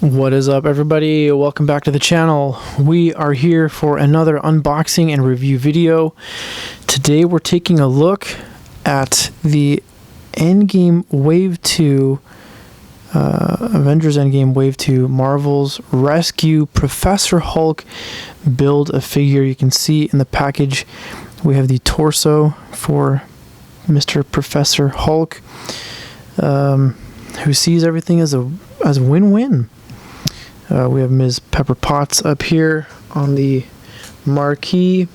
What is up, everybody? Welcome back to the channel. We are here for another unboxing and review video. Today we're taking a look at the Endgame Wave 2, Avengers Endgame Wave 2 Marvel's Rescue Professor Hulk Build-A-Figure. You can see in the package we have the torso for Mr. Professor Hulk, who sees everything as a win-win. We have Ms. Pepper Potts up here on the marquee.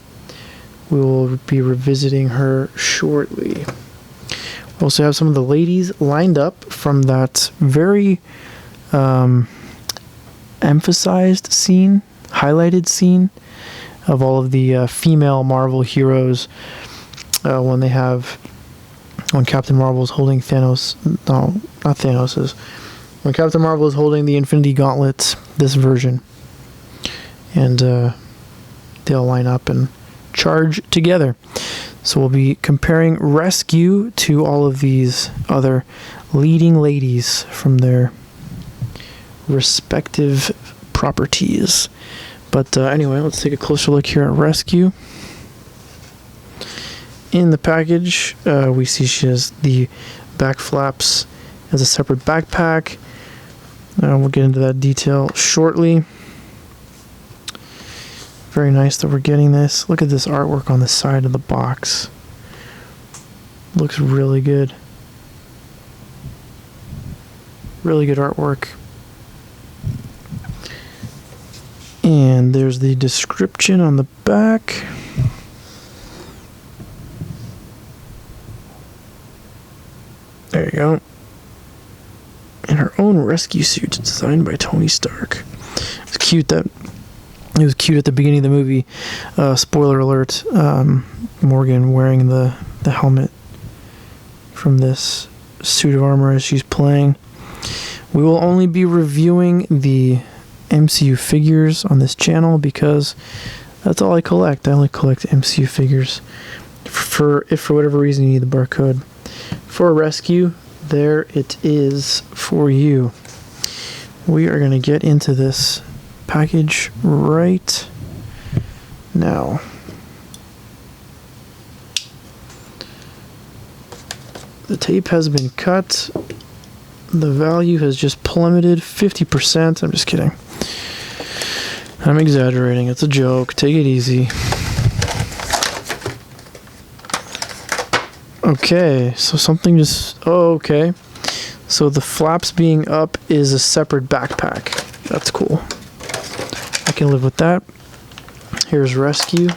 We will be revisiting her shortly. We also have some of the ladies lined up from that very emphasized scene, highlighted scene of all of the female Marvel heroes when Captain Marvel is holding Thanos. No, not Thanos's. When Captain Marvel is holding the Infinity Gauntlet, this version, and they'll line up and charge together. So we'll be comparing Rescue to all of these other leading ladies from their respective properties. But anyway, let's take a closer look here at Rescue. In the package, we see she has the back flaps as a separate backpack. We'll get into that detail shortly. Very nice that we're getting this. Look at this artwork on the side of the box. Looks really good. Really good artwork. And there's the description on the back. There you go. In her own rescue suit designed by Tony Stark. It's cute that it was cute at the beginning of the movie. Spoiler alert, Morgan wearing the helmet from this suit of armor as she's playing. We will only be reviewing the MCU figures on this channel because that's all I collect. I only collect MCU figures. If for whatever reason you need the barcode for Rescue, there it is for you. We are going to get into this package right now. The tape has been cut. The value has just plummeted 50%. I'm just kidding. I'm exaggerating. It's a joke. Take it easy. Okay, so something just... Oh, okay. So the flaps being up is a separate backpack. That's cool. I can live with that. Here's Rescue.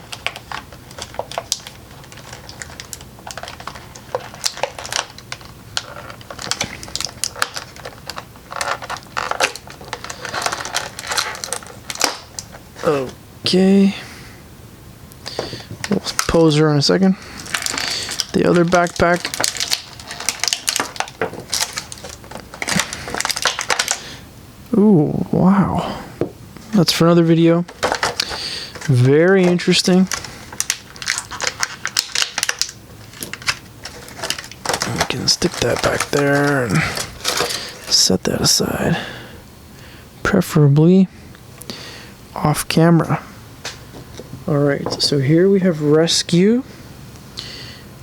Okay. We'll pose her in a second. The other backpack. Ooh, wow. That's for another video. Very interesting. We can stick that back there and set that aside. Preferably off camera. Alright, so here we have Rescue.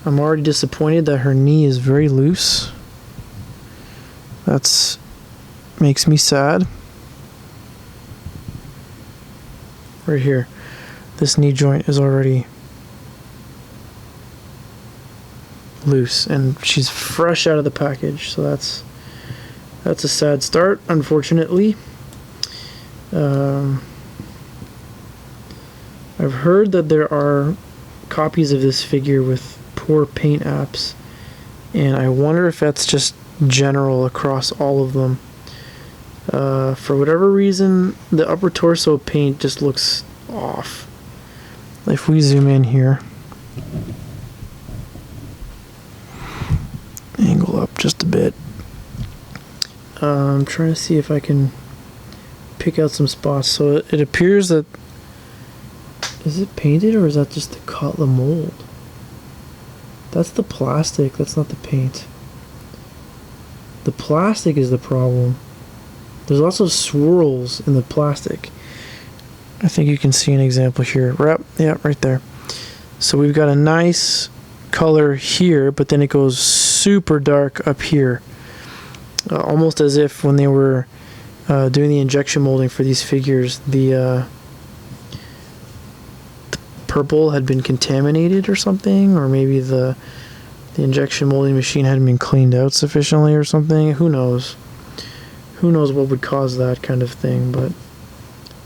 I'm already disappointed that her knee is very loose. That's makes me sad. Right here. This knee joint is already loose and she's fresh out of the package, so that's a sad start, unfortunately. I've heard that there are copies of this figure with poor paint apps, and I wonder if that's just general across all of them. For whatever reason, the upper torso paint just looks off. If we zoom in here, angle up just a bit, I'm trying to see if I can pick out some spots. So it appears that, is it painted or is that just the mold? That's the plastic, that's not the paint. The plastic is the problem. There's lots of swirls in the plastic. I think you can see an example here. Yeah, right there. So we've got a nice color here, but then it goes super dark up here. Almost as if when they were doing the injection molding for these figures, the purple had been contaminated or something, or maybe the injection molding machine hadn't been cleaned out sufficiently or something. Who knows? Who knows what would cause that kind of thing, but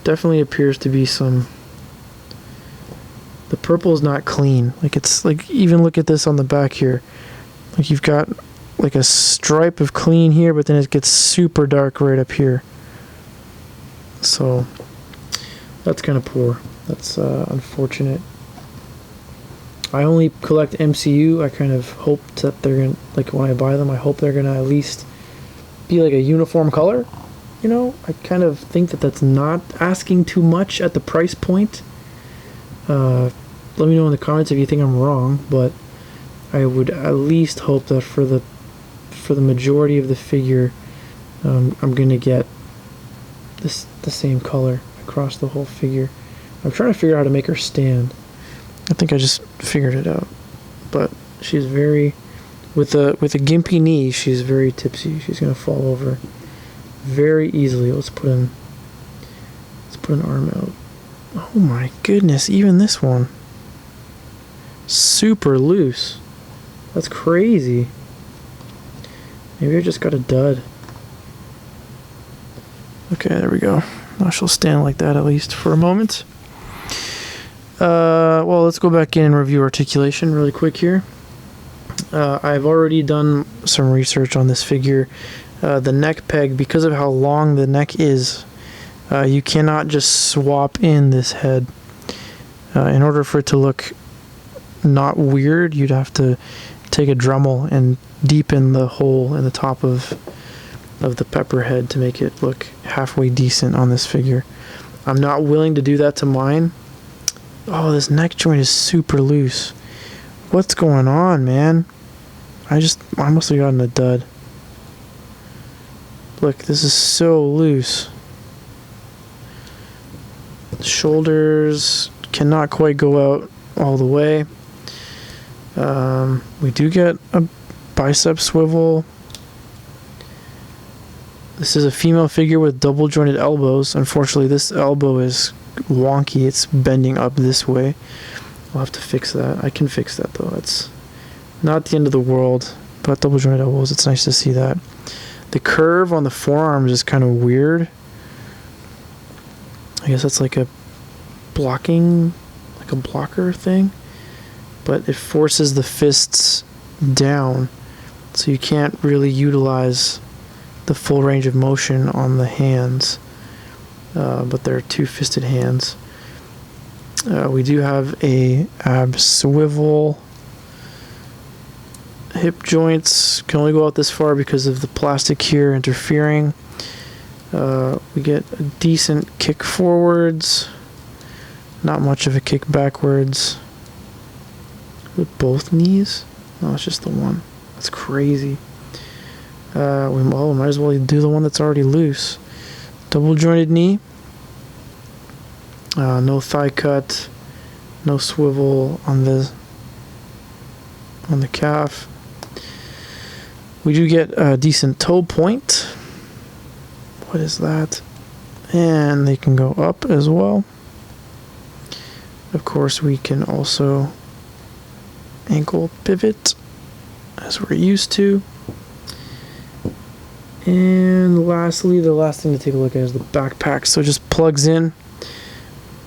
definitely appears to be some... The purple is not clean. Like, it's like, even look at this on the back here. Like, you've got like a stripe of clean here, but then it gets super dark right up here. So that's kind of poor. That's unfortunate. I only collect MCU. I kind of hope that they're gonna, like, when I buy them, I hope they're gonna at least be like a uniform color. You know, I kind of think that that's not asking too much at the price point. Let me know in the comments if you think I'm wrong, but I would at least hope that for the majority of the figure, I'm gonna get the same color across the whole figure. I'm trying to figure out how to make her stand. I think I just figured it out, but she's very, with a gimpy knee, she's very tipsy. She's gonna fall over very easily. Let's put an arm out. Oh my goodness, even this one, super loose. That's crazy. Maybe I just got a dud. Okay, there we go. I shall stand like that at least for a moment. Well, let's go back in and review articulation really quick here. I've already done some research on this figure. The neck peg, because of how long the neck is, you cannot just swap in this head. In order for it to look not weird, you'd have to take a Dremel and deepen the hole in the top of the pepper head to make it look halfway decent on this figure. I'm not willing to do that to mine. Oh, this neck joint is super loose. What's going on, man? I must have gotten a dud. Look, this is so loose. Shoulders cannot quite go out all the way. We do get a bicep swivel. This is a female figure with double jointed elbows. Unfortunately, this elbow is wonky. It's bending up this way. I'll have to fix that. I can fix that though. It's not the end of the world, but double jointed elbows, it's nice to see that. The curve on the forearms is kind of weird. I guess that's like a blocking, like a blocker thing, but it forces the fists down, so you can't really utilize the full range of motion on the hands, but they're two-fisted hands. We do have a ab swivel. Hip joints can only go out this far because of the plastic here interfering. We get a decent kick forwards, not much of a kick backwards. With both knees? No, it's just the one. That's crazy. We might as well do the one that's already loose. Double jointed knee. No thigh cut. No swivel on the calf. We do get a decent toe point. What is that? And they can go up as well. Of course, we can also ankle pivot as we're used to. And lastly, the last thing to take a look at is the backpack. So it just plugs in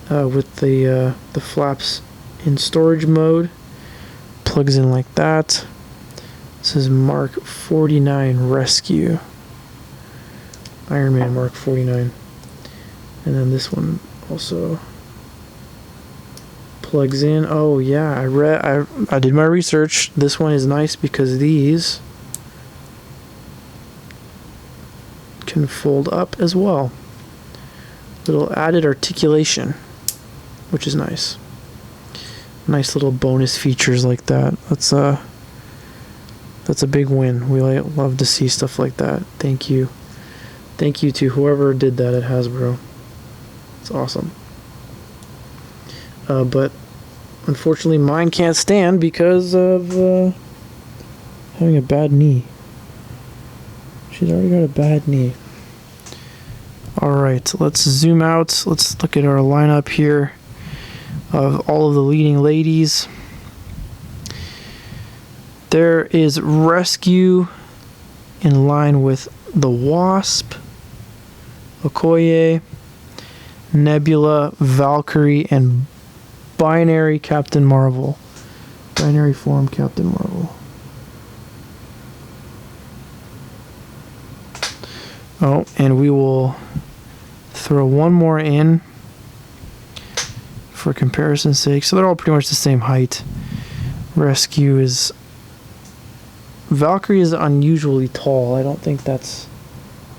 with the flaps in storage mode. Plugs in like that. This is Mark 49 Rescue. Iron Man Mark 49. And then this one also plugs in. Oh yeah, I did my research. This one is nice because these can fold up as well. Little added articulation, which is nice. Nice little bonus features like that. That's a big win. We love to see stuff like that. Thank you Thank you to whoever did that at Hasbro. It's awesome. But unfortunately mine can't stand because of having a bad knee. She's already got a bad knee. Alright, let's zoom out. Let's look at our lineup here of all of the leading ladies. There is Rescue in line with the Wasp, Okoye, Nebula, Valkyrie, and Binary Captain Marvel. Binary form Captain Marvel. Oh, and we will throw one more in for comparison's sake. So they're all pretty much the same height. Rescue is... Valkyrie is unusually tall. I don't think that's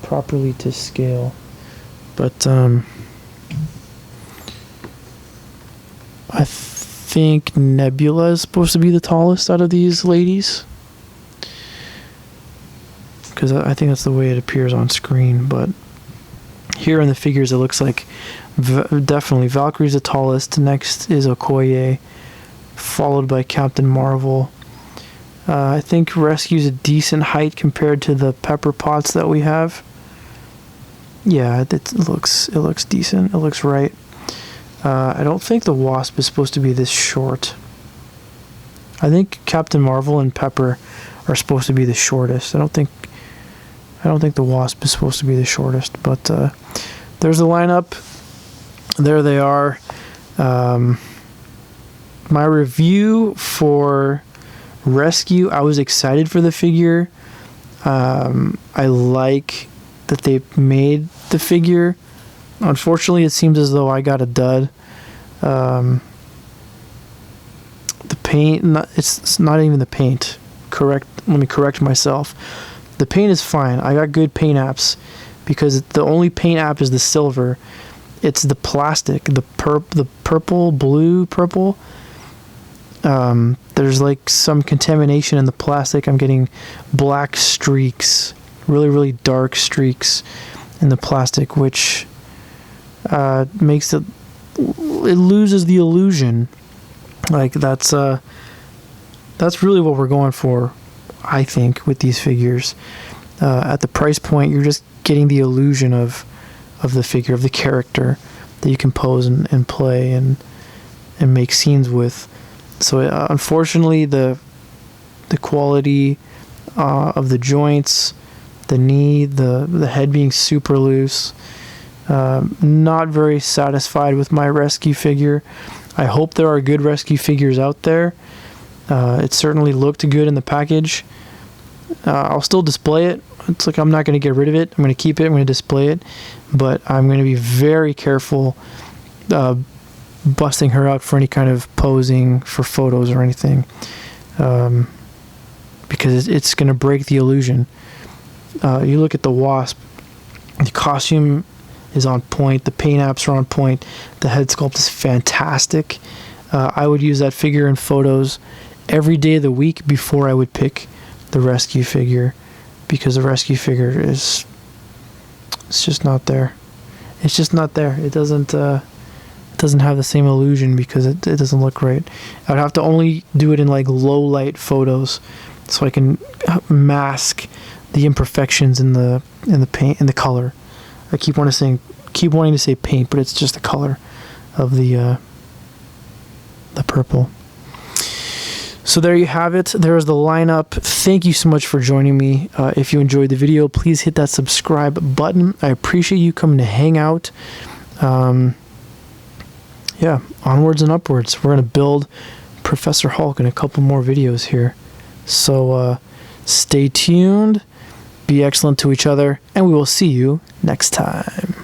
properly to scale. But, I think Nebula is supposed to be the tallest out of these ladies. Because I think that's the way it appears on screen. But here in the figures, it looks like definitely Valkyrie's the tallest. Next is Okoye, followed by Captain Marvel. I think Rescue's a decent height compared to the Pepper Pots that we have. Yeah, it looks decent. It looks right. I don't think the Wasp is supposed to be this short. I think Captain Marvel and Pepper are supposed to be the shortest. I don't think the Wasp is supposed to be the shortest. But there's the lineup. There they are. My review for Rescue, I was excited for the figure. I like that they made the figure. Unfortunately, it seems as though I got a dud. The paint, it's not even the paint. Let me correct myself. The paint is fine. I got good paint apps because the only paint app is the silver. It's the plastic, the purple, blue, purple. There's like some contamination in the plastic. I'm getting black streaks, really, really dark streaks in the plastic, which makes it loses the illusion. Like that's really what we're going for, I think, with these figures. At the price point, you're just getting the illusion of the figure, of the character that you can pose and play and make scenes with. So unfortunately, the quality of the joints, the knee, the head being super loose, not very satisfied with my Rescue figure. I hope there are good Rescue figures out there. It certainly looked good in the package. I'll still display it. It's like I'm not going to get rid of it. I'm going to keep it. I'm going to display it. But I'm going to be very careful busting her out for any kind of posing for photos or anything. Because it's going to break the illusion. You look at the Wasp. The costume is on point. The paint apps are on point. The head sculpt is fantastic. I would use that figure in photos every day of the week before I would pick the Rescue figure, because the Rescue figure it's just not there. It's just not there. It doesn't have the same illusion because it doesn't look right. I would have to only do it in like low light photos so I can mask the imperfections in the paint, in the color. I keep wanting to say paint, but it's just the color of the purple. So there you have it. There's the lineup. Thank you so much for joining me. If you enjoyed the video, please hit that subscribe button. I appreciate you coming to hang out. Yeah, onwards and upwards. We're going to build Professor Hulk in a couple more videos here. So stay tuned, be excellent to each other, and we will see you next time.